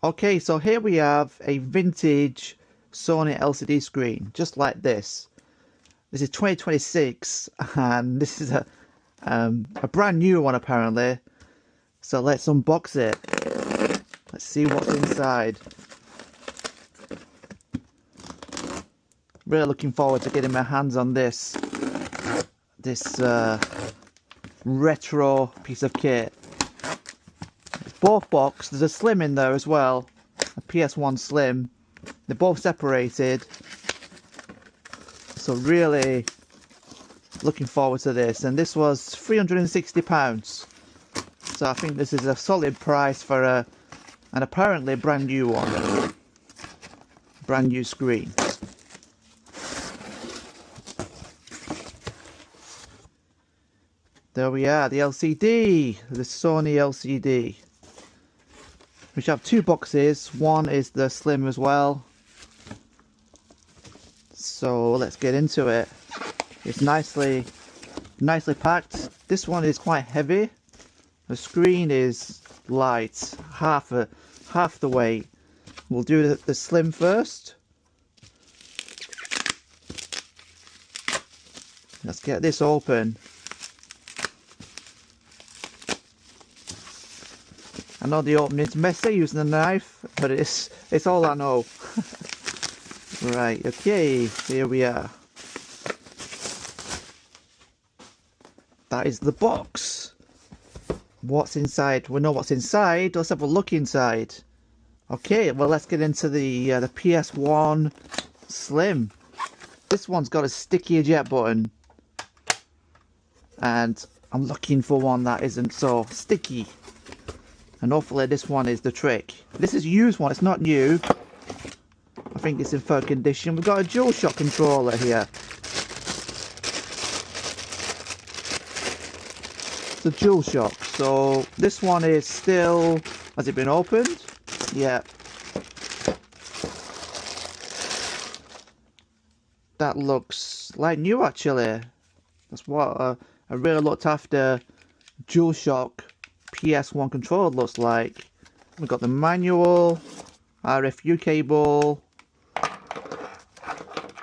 Okay, so here we have a vintage Sony LCD screen, just like this. This is 2026, and this is a brand new one apparently. So let's unbox it. Let's see what's inside. Really looking forward to getting my hands on this retro piece of kit. Both boxes, there's a Slim in there as well, a PS1 Slim. They're both separated, so really looking forward to this. And this was £360, so I think this is a solid price for an apparently brand new one, brand new screen. There we are, the LCD, the Sony LCD. We have two boxes. One is the Slim as well. So let's get into it. It's nicely packed. This one is quite heavy. The screen is light, half the weight. We'll do the Slim first. Let's get this open. I know the opening's messy using a knife, but it's all I know. Right, okay, here we are. That is the box. What's inside? We know what's inside. Let's have a look inside. Okay, well, let's get into the PS1 Slim. This one's got a sticky eject button, and I'm looking for one that isn't so sticky. And hopefully this one is the trick. This is a used one, it's not new. I think it's in fair condition. We've got a DualShock controller here. It's a DualShock. So this one is still... Has it been opened? Yeah. That looks like new actually. That's what I really looked after DualShock PS1 controller looks like. We've got the manual, RFU cable.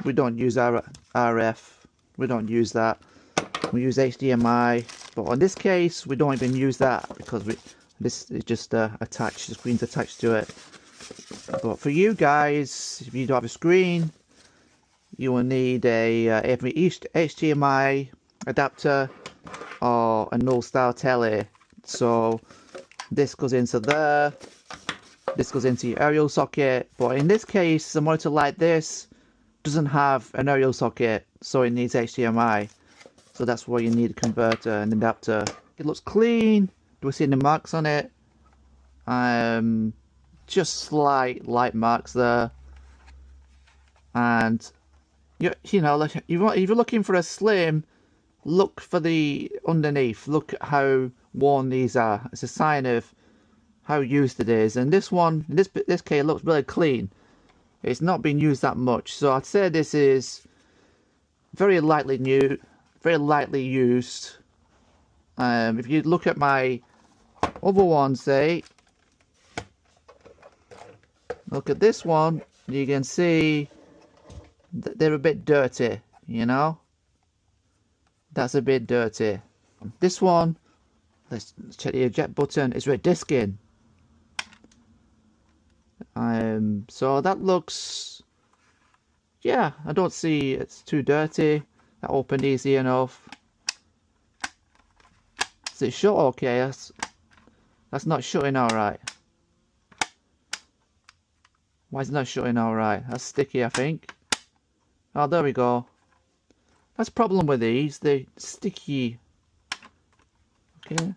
We don't use RF. We don't use that. We use HDMI. But in this case, we don't even use that because this is just attached. The screen's attached to it. But for you guys, if you don't have a screen, you will need a HDMI adapter or a null style telly. So this goes into there, this goes into your aerial socket, but in this case a monitor like this doesn't have an aerial socket, so it needs HDMI. So that's why you need a converter and adapter. It looks clean. Do we see any marks on it? Just slight light marks there. And you know, like if you're looking for a Slim, look for the underneath. Look at how worn these are. It's a sign of how used it is. And this one, in this case, looks really clean. It's not been used that much, so I'd say this is very lightly new, very lightly used. If you look at my other ones, say, look at this one, you can see that they're a bit dirty. You know, that's a bit dirty. This one, let's check the eject button. It's red disking. So that looks, yeah, I don't see it's too dirty. That opened easy enough. Is it shut okay? That's not shutting alright. Why is it not shutting alright? That's sticky, I think. Oh, there we go. That's the problem with these. They're sticky. Okay.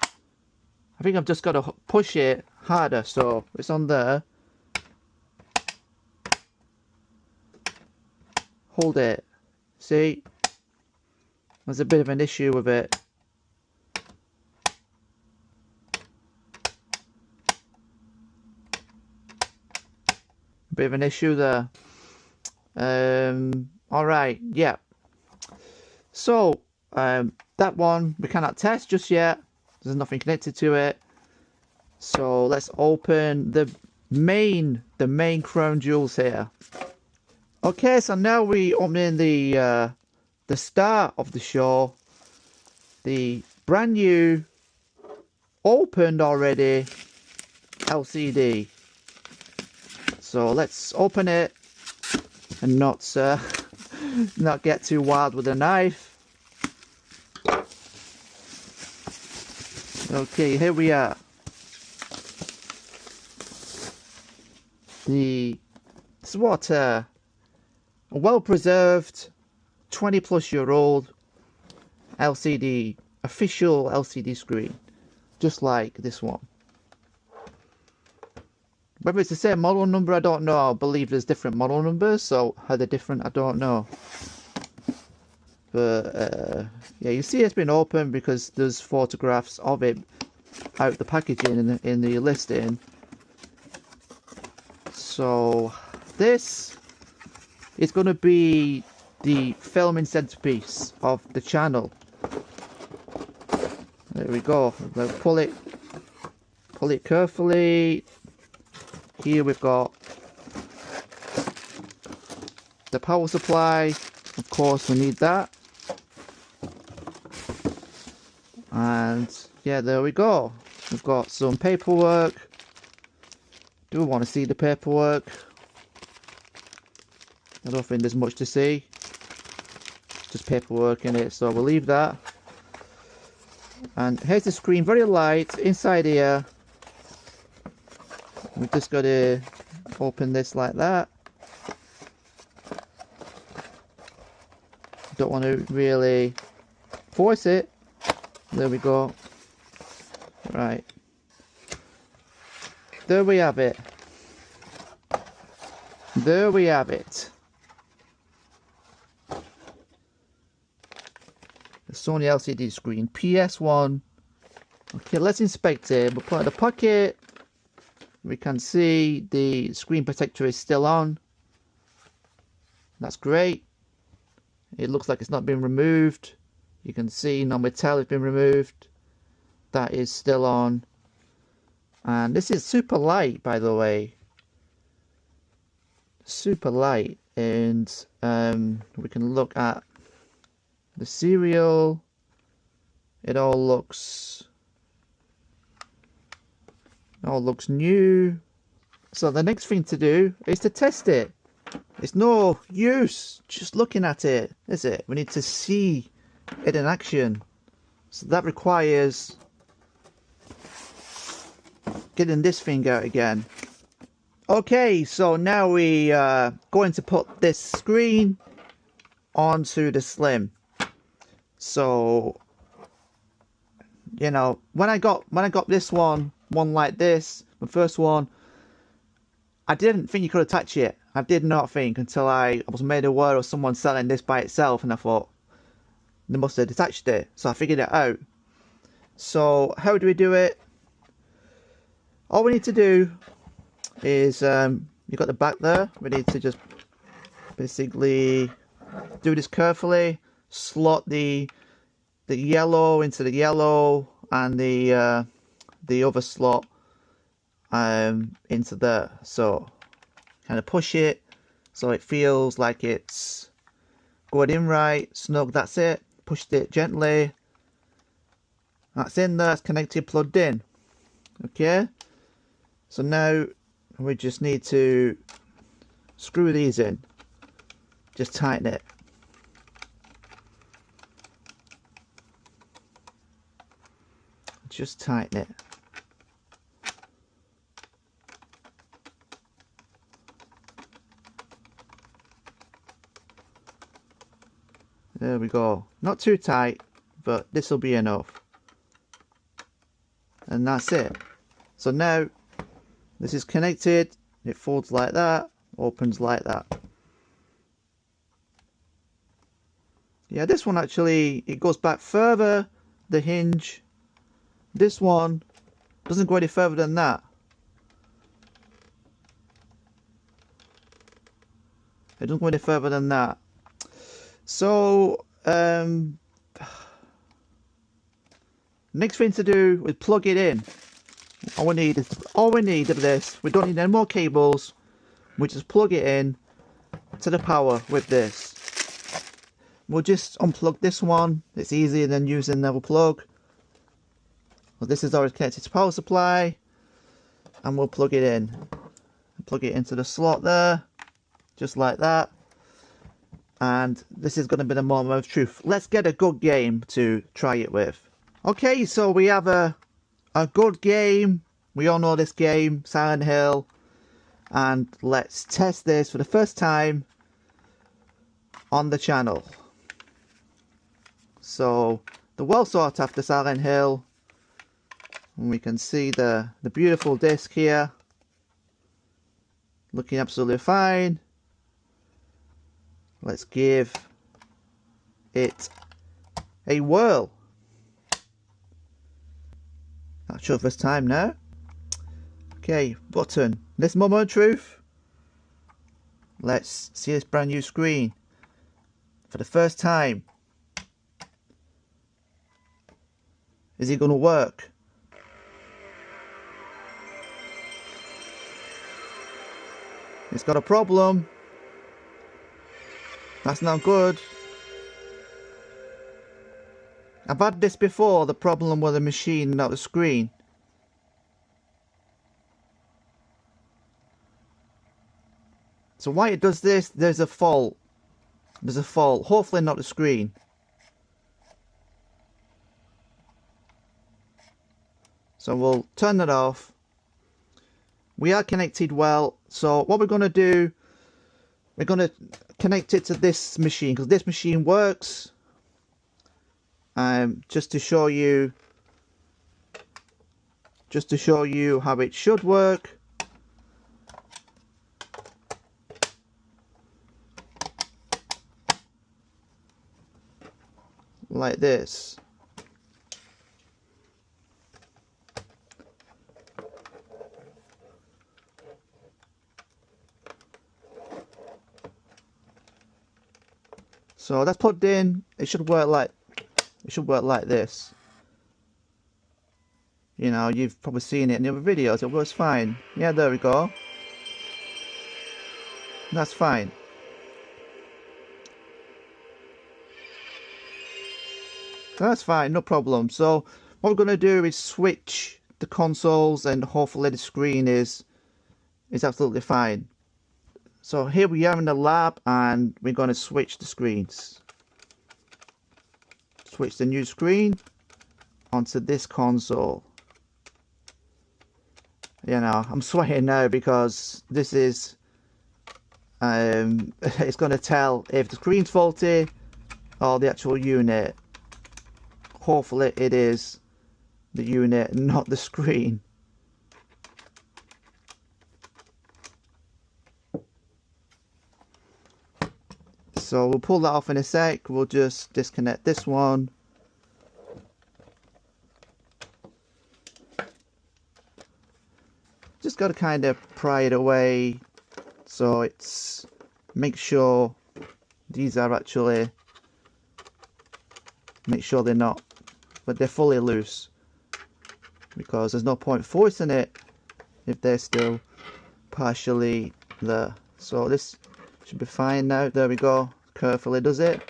I think I've just got to push it harder, so it's on there. Hold it. See? There's a bit of an issue with it. A bit of an issue there. Alright, yeah. So, that one we cannot test just yet. There's nothing connected to it. So let's open the main crown jewels here. Okay, so now we opening the star of the show, the brand new opened already LCD. So let's open it and not get too wild with a knife. Okay, here we are. This is what a well-preserved 20+-year-old LCD, official LCD screen, just like this one. Whether it's the same model number, I don't know. I believe there's different model numbers, so how they're different, I don't know. But yeah, you see it's been opened because there's photographs of it out the packaging in the listing. So this is going to be the filming centerpiece of the channel. There we go. We'll pull it carefully. Here we've got the power supply. Of course, we need that. And yeah, there we go. We've got some paperwork. Do we want to see the paperwork? I don't think there's much to see. Just paperwork in it, so we'll leave that. And here's the screen, very light. Inside here, we've just got to open this like that. Don't want to really force it. There we go. Right. There we have it. There we have it. The Sony LCD screen, PS1. Okay, let's inspect it. We'll put it in the pocket. We can see the screen protector is still on. That's great. It looks like it's not been removed. You can see no metal has been removed. That is still on. And this is super light, by the way. Super light. And we can look at the serial. It all looks new. So the next thing to do is to test it. It's no use just looking at it, is it? We need to see it in action. So that requires getting this thing out again. Okay, so now we are going to put this screen onto the Slim. So, you know, when I got this one like this, the first one, I didn't think you could attach it. I did not think until I was made aware of someone selling this by itself, and I thought they must have detached it. So I figured it out. So how do we do it? All we need to do is you've got the back there. We need to just basically do this carefully. Slot the yellow into the yellow, and the other slot into there. So kind of push it so it feels like it's going in right, snug. That's it. Pushed it gently. That's in there. It's connected, plugged in. Okay. So now we just need to screw these in. Just tighten it. Just tighten it. There we go. Not too tight, but this will be enough. And that's it. So now this is connected. It folds like that, opens like that. Yeah, this one actually, it goes back further, the hinge. This one doesn't go any further than that. It doesn't go any further than that. So next thing to do is plug it in. All we need of this. We don't need any more cables. We just plug it in to the power with this. We'll just unplug this one. It's easier than using another plug. Well, this is already connected to power supply, and we'll plug it in. Plug it into the slot there, just like that. And this is going to be the moment of truth. Let's get a good game to try it with. Okay, so we have a good game. We all know this game, Silent Hill. And let's test this for the first time on the channel. So the well sought after Silent Hill. And we can see the beautiful disc here. Looking absolutely fine. Let's give it a whirl. That's your first time now. Okay, button. This moment of truth. Let's see this brand new screen for the first time. Is it going to work? It's got a problem. That's not good. I've had this before, the problem with the machine, not the screen. So why it does this, there's a fault. There's a fault. Hopefully not the screen. So we'll turn that off. We are connected well. So what we're going to do, we're going to connect it to this machine, because this machine works. Just to show you how it should work. Like this. So that's plugged in. It should work like this. You know, you've probably seen it in the other videos. It works fine. Yeah, there we go. That's fine. That's fine, no problem. So what we're going to do is switch the consoles, and hopefully the screen is absolutely fine. So here we are in the lab, and we're going to switch the screens. Switch the new screen onto this console. You know, I'm sweating now because this is it's going to tell if the screen's faulty or the actual unit. Hopefully it is the unit, not the screen. So we'll pull that off in a sec. We'll just disconnect this one. Just got to kind of pry it away, so it's, make sure these are actually, make sure they're not, but they're fully loose, because there's no point forcing it if they're still partially there. So this should be fine now. There we go. Carefully does it.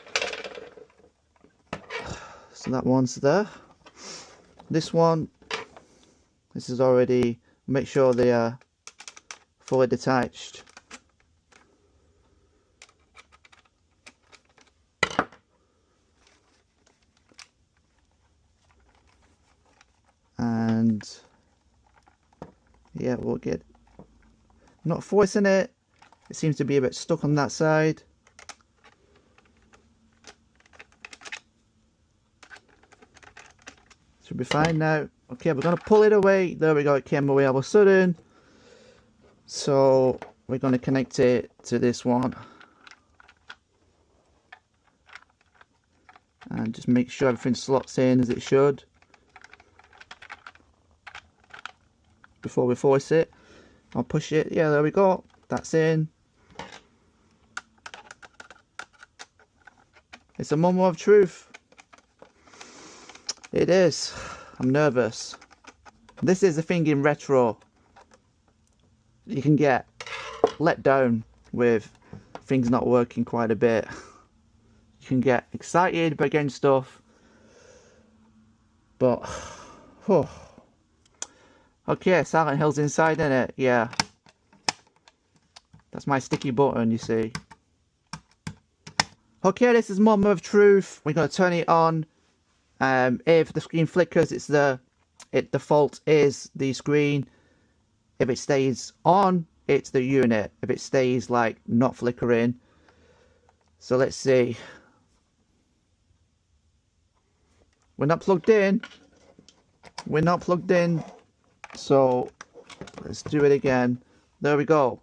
So that one's there. This one, this is already, make sure they are fully detached. And yeah, we'll get, not forcing it. It seems to be a bit stuck on that side. Should be fine now. Okay, we're going to pull it away. There we go, it came away all of a sudden. So we're going to connect it to this one. And just make sure everything slots in as it should. Before we force it. I'll push it. Yeah, there we go. That's in. It's a moment of truth. It is. I'm nervous. This is the thing in retro. You can get let down with things not working quite a bit. You can get excited about getting stuff, but oh. Okay, Silent Hill's inside, isn't it? Yeah, that's my sticky button, you see. Okay, this is Moment of Truth. We're going to turn it on. If the screen flickers, it default is the screen. If it stays on, it's the unit. If it stays like not flickering. So let's see. We're not plugged in. We're not plugged in. So let's do it again. There we go.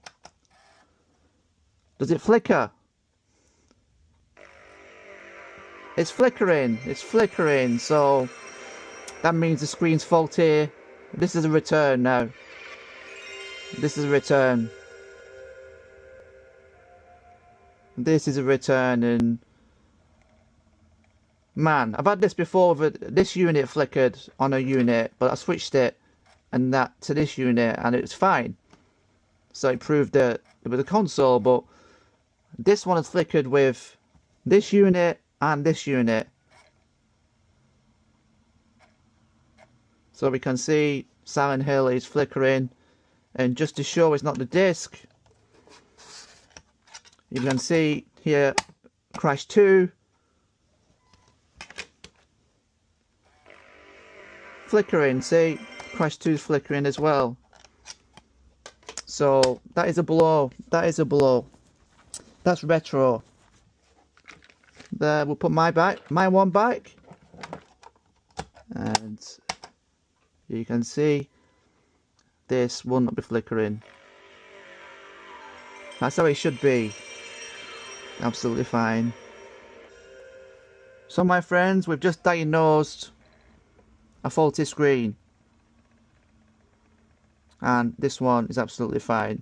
Does it flicker? It's flickering. It's flickering. So that means the screen's faulty. This is a return now. This is a return. This is a return, and man, I've had this before. This unit flickered on a unit, but I switched it and that to this unit, and it's fine. So it proved that it was a console, but this one has flickered with this unit and this unit. So we can see Silent Hill is flickering, and just to show it's not the disc, you can see here Crash 2 flickering. See, Crash 2 is flickering as well. So that is a blow. That is a blow. That's retro. There, we'll put my one back, and you can see this will not be flickering. That's how it should be. Absolutely fine. So my friends, we've just diagnosed a faulty screen, and this one is absolutely fine,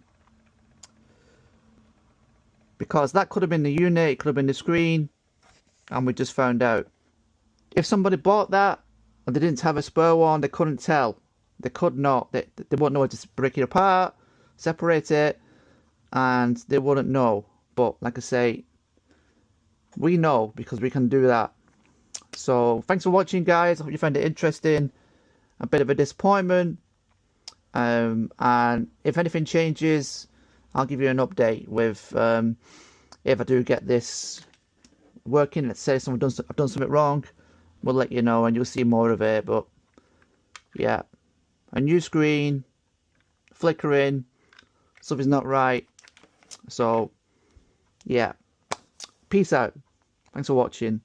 because that could have been the unit, it could have been the screen, and we just found out. If somebody bought that and they didn't have a spare one, they couldn't tell. They could not. They wouldn't know how to break it apart, separate it, and they wouldn't know. But like I say, we know because we can do that. So thanks for watching, guys. I hope you found it interesting. A bit of a disappointment. And if anything changes, I'll give you an update with if I do get this working. Let's say I've done something wrong, we'll let you know and you'll see more of it. But yeah, a new screen, flickering, something's not right. So yeah, peace out. Thanks for watching.